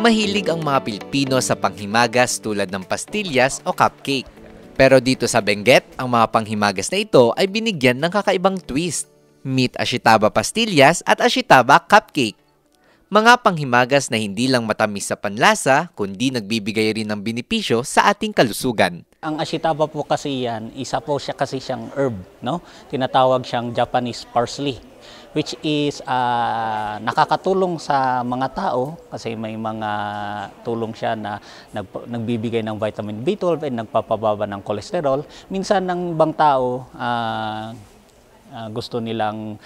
Mahilig ang mga Pilipino sa panghimagas tulad ng pastillas o cupcake. Pero dito sa Benguet, ang mga panghimagas na ito ay binigyan ng kakaibang twist. Meet Ashitaba pastillas at Ashitaba cupcake. Mga panghimagas na hindi lang matamis sa panlasa, kundi nagbibigay rin ng benepisyo sa ating kalusugan. Ang ashitaba po kasi yan, isa po siya kasi siyang herb, no? Tinatawag siyang Japanese parsley, which is nakakatulong sa mga tao kasi may mga tulong siya na nagbibigay ng vitamin B12 and nagpapababa ng cholesterol. Minsan ng ibang tao gusto nilang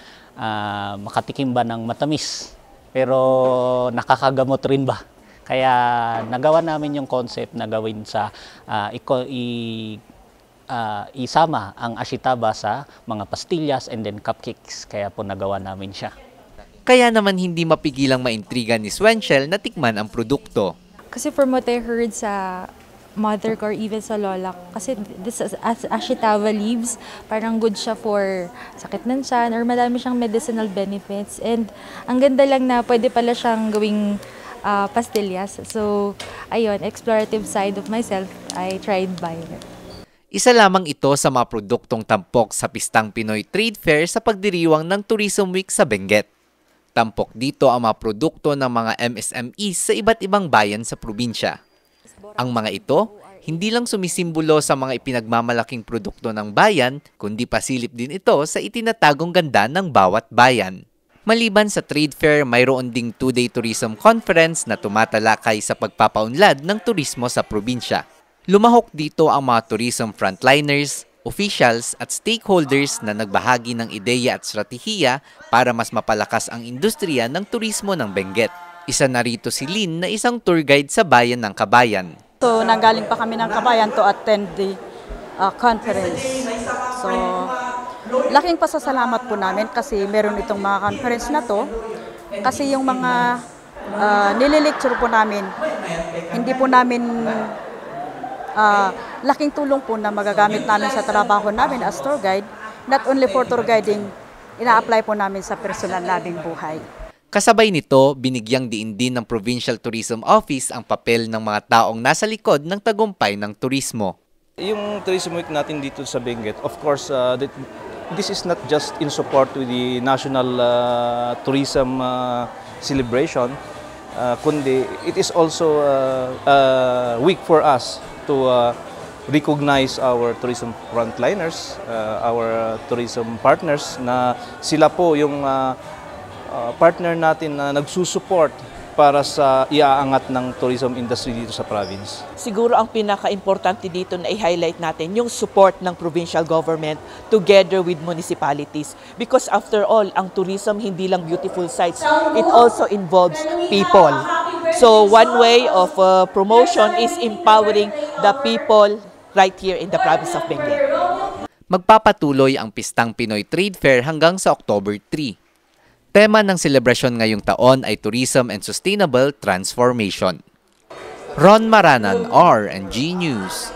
makatikim ba ng matamis, pero nakakagamot rin ba? Kaya nagawa namin yung concept na gawin sa isama ang ashitaba sa mga pastillas and then cupcakes. Kaya po nagawa namin siya. Kaya naman hindi mapigilang maintriga ni Swenchel na tikman ang produkto. Kasi from what I heard sa mother ko or even sa lola ko, kasi this ashitaba leaves, parang good siya for sakit ng tiyan or madami siyang medicinal benefits. And ang ganda lang na pwede pala siyang gawing pastillas. So, ayun, explorative side of myself, I tried buying it. Isa lamang ito sa mga produktong tampok sa Pistang Pinoy Trade Fair sa pagdiriwang ng Tourism Week sa Benguet. Tampok dito ang mga produkto ng mga MSMEs sa iba't ibang bayan sa probinsya. Ang mga ito, hindi lang sumisimbolo sa mga ipinagmamalaking produkto ng bayan, kundi pasilip din ito sa itinatagong ganda ng bawat bayan. Maliban sa trade fair, mayroon ding 2-day tourism conference na tumatalakay sa pagpapaunlad ng turismo sa probinsya. Lumahok dito ang mga tourism frontliners, officials at stakeholders na nagbahagi ng ideya at strategiya para mas mapalakas ang industriya ng turismo ng Benguet. Isa na rito si Lynn na isang tour guide sa bayan ng Kabayan. So, nanggaling pa kami ng Kabayan to attend the conference. So, laking pasasalamat po namin kasi meron itong mga conference na to. Kasi yung mga nililecture po namin, hindi po namin laking tulong po na magagamit namin sa trabaho namin as tour guide. Not only for tour guiding, ina-apply po namin sa personal naming buhay. Kasabay nito, binigyang diin din ng Provincial Tourism Office ang papel ng mga taong nasa likod ng tagumpay ng turismo. Yung Tourism Week natin dito sa Benguet, of course, this is not just in support with the national tourism celebration, kundi it is also a week for us to recognize our tourism frontliners, our tourism partners na sila po yung partner natin na nagsusupport para sa iaangat ng tourism industry dito sa province. Siguro ang pinaka-importante dito na i-highlight natin yung support ng provincial government together with municipalities. Because after all, ang tourism hindi lang beautiful sites, it also involves people. So one way of promotion is empowering the people right here in the province of Benguet. Magpapatuloy ang Pistang Pinoy Trade Fair hanggang sa October 3. Tema ng selebrasyon ngayong taon ay Tourism and Sustainable Transformation. Ron Maranan, R&G News.